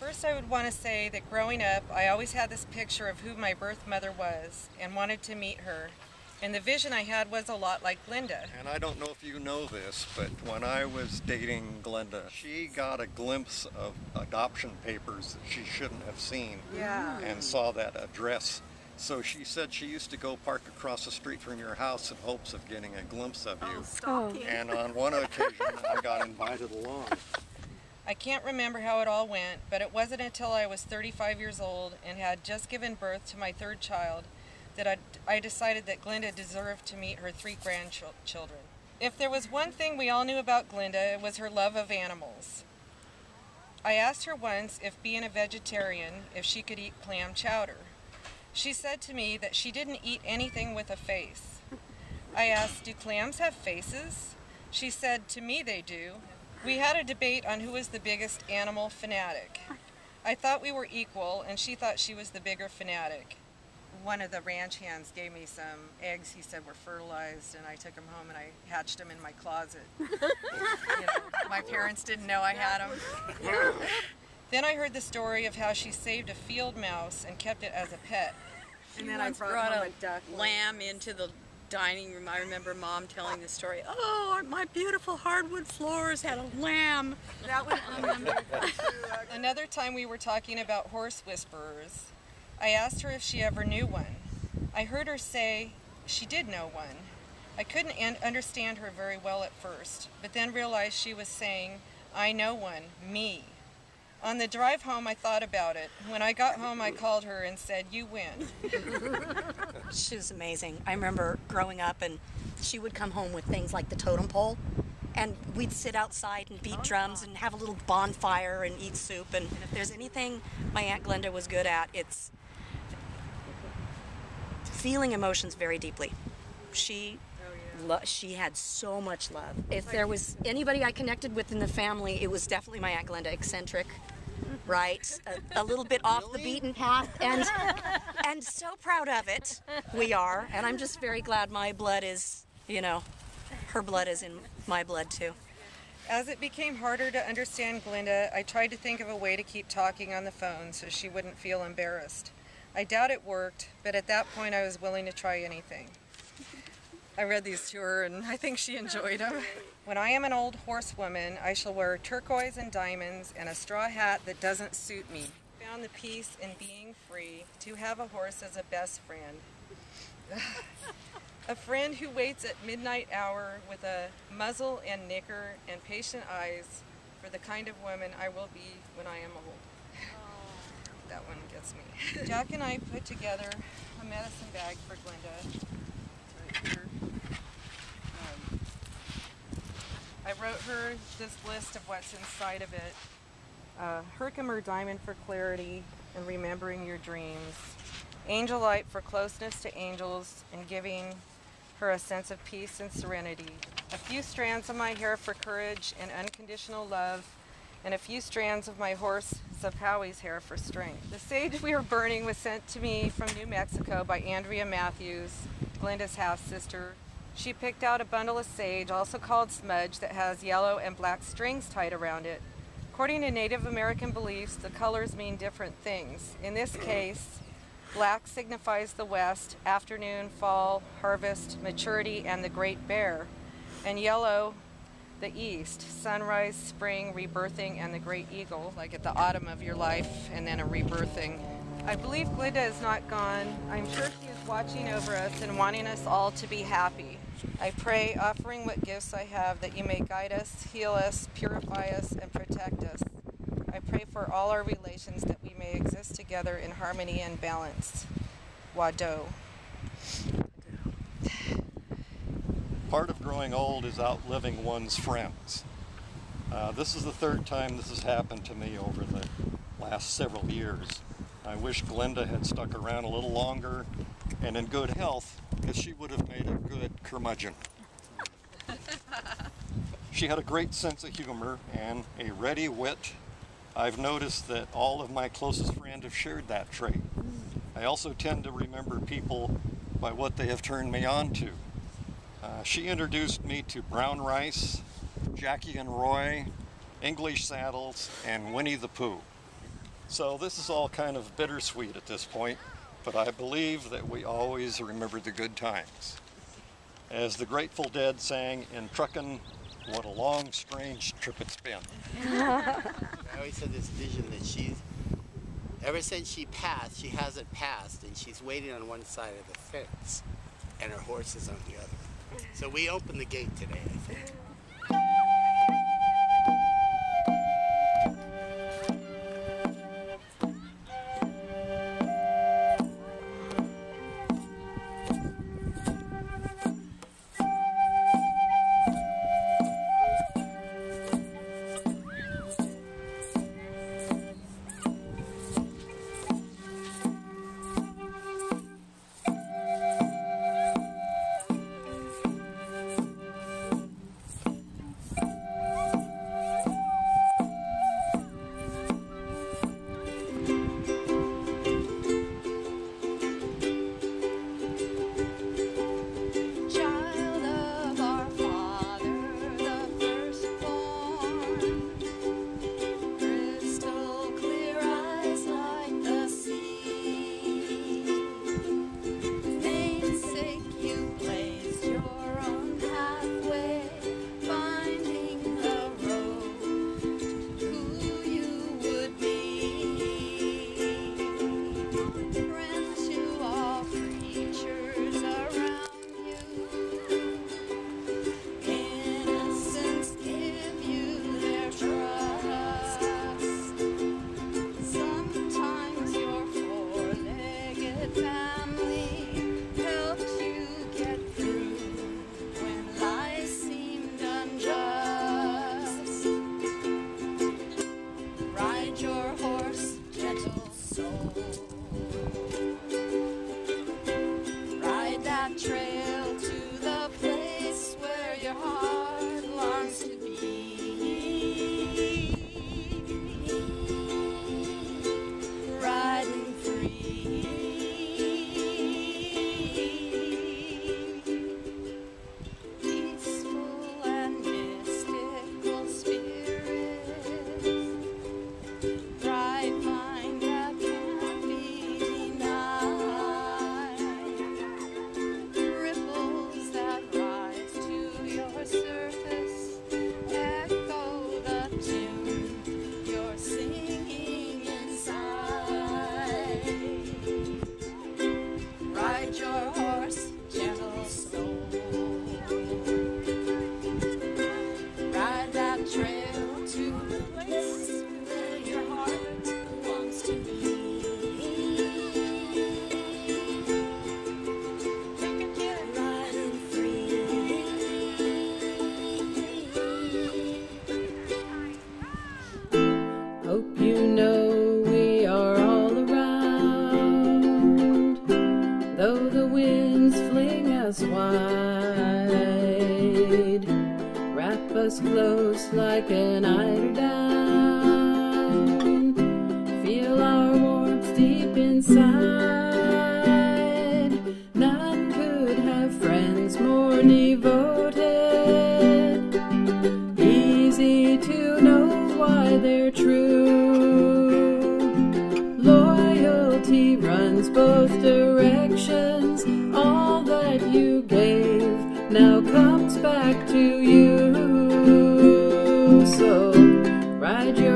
First, I would want to say that growing up, I always had this picture of who my birth mother was and wanted to meet her. And the vision I had was a lot like Glenda. And I don't know if you know this, but when I was dating Glenda, she got a glimpse of adoption papers that she shouldn't have seen. Yeah. And saw that address. So she said she used to go park across the street from your house in hopes of getting a glimpse of you. Stalking. And on one occasion, I got invited along. I can't remember how it all went, but it wasn't until I was 35 years old and had just given birth to my third child that I decided that Glenda deserved to meet her 3 grandchildren. If there was one thing we all knew about Glenda, it was her love of animals. I asked her once, if being a vegetarian, if she could eat clam chowder. She said to me that she didn't eat anything with a face. I asked, do clams have faces? She said, to me they do. We had a debate on who was the biggest animal fanatic. I thought we were equal, and she thought she was the bigger fanatic. One of the ranch hands gave me some eggs he said were fertilized, and I took them home and I hatched them in my closet. My parents didn't know I had them. Then I heard the story of how she saved a field mouse and kept it as a pet. And then I brought a duck lamb into the dining room. I remember Mom telling the story. Oh, my beautiful hardwood floors had a lamb. That was Another time we were talking about horse whisperers. I asked her if she ever knew one. I heard her say she did know one. I couldn't understand her very well at first, but then realized she was saying, I know one, me. On the drive home, I thought about it. When I got home, I called her and said, you win. She was amazing. I remember growing up, and she would come home with things like the totem pole, and we'd sit outside and beat drums and have a little bonfire and eat soup. And if there's anything my Aunt Glenda was good at, it's feeling emotions very deeply. She had so much love. If there was anybody I connected with in the family, it was definitely my Aunt Glenda. Eccentric, right? A little bit off the beaten path, and so proud of it. We are, and I'm just very glad my blood is, her blood is in my blood too. As it became harder to understand Glenda, I tried to think of a way to keep talking on the phone so she wouldn't feel embarrassed. I doubt it worked, but at that point I was willing to try anything. I read these to her and I think she enjoyed them. When I am an old horsewoman, I shall wear turquoise and diamonds and a straw hat that doesn't suit me. I found the peace in being free to have a horse as a best friend. A friend who waits at midnight hour with a muzzle and knicker and patient eyes for the kind of woman I will be when I am old. That one gets me. Jack and I put together a medicine bag for Glenda. It's right here. I wrote her this list of what's inside of it. Herkimer diamond for clarity and remembering your dreams. Angel light for closeness to angels and giving her a sense of peace and serenity. A few strands of my hair for courage and unconditional love, and a few strands of my horse Zapowie's hair for strength. The sage we are burning was sent to me from New Mexico by Andrea Matthews, Glenda's half-sister. She picked out a bundle of sage, also called smudge, that has yellow and black strings tied around it. According to Native American beliefs, the colors mean different things. In this case, black signifies the west, afternoon, fall, harvest, maturity, and the great bear, and yellow, the east, sunrise, spring, rebirthing, and the great eagle, like at the autumn of your life, and then a rebirthing. I believe Glenda is not gone. I'm sure she is watching over us and wanting us all to be happy. I pray, offering what gifts I have, that you may guide us, heal us, purify us, and protect us. I pray for all our relations that we may exist together in harmony and balance. Wado. Part of growing old is outliving one's friends. This is the third time this has happened to me over the last several years. I wish Glenda had stuck around a little longer and in good health, because she would have made a good curmudgeon. She had a great sense of humor and a ready wit. I've noticed that all of my closest friends have shared that trait. I also tend to remember people by what they have turned me on to. She introduced me to brown rice, Jackie and Roy, English saddles, and Winnie the Pooh. So this is all kind of bittersweet at this point, but I believe that we always remember the good times. As the Grateful Dead sang in Truckin', what a long, strange trip it's been. I always had this vision that ever since she passed, she hasn't passed, and she's waiting on one side of the fence, and her horse is on the other. So we opened the gate today, I think. Close like an eider down, feel our warmth deep inside. None could have friends more devoted, easy to know why they're true. Loyalty runs both directions, all that you gave now comes back to you. So ride your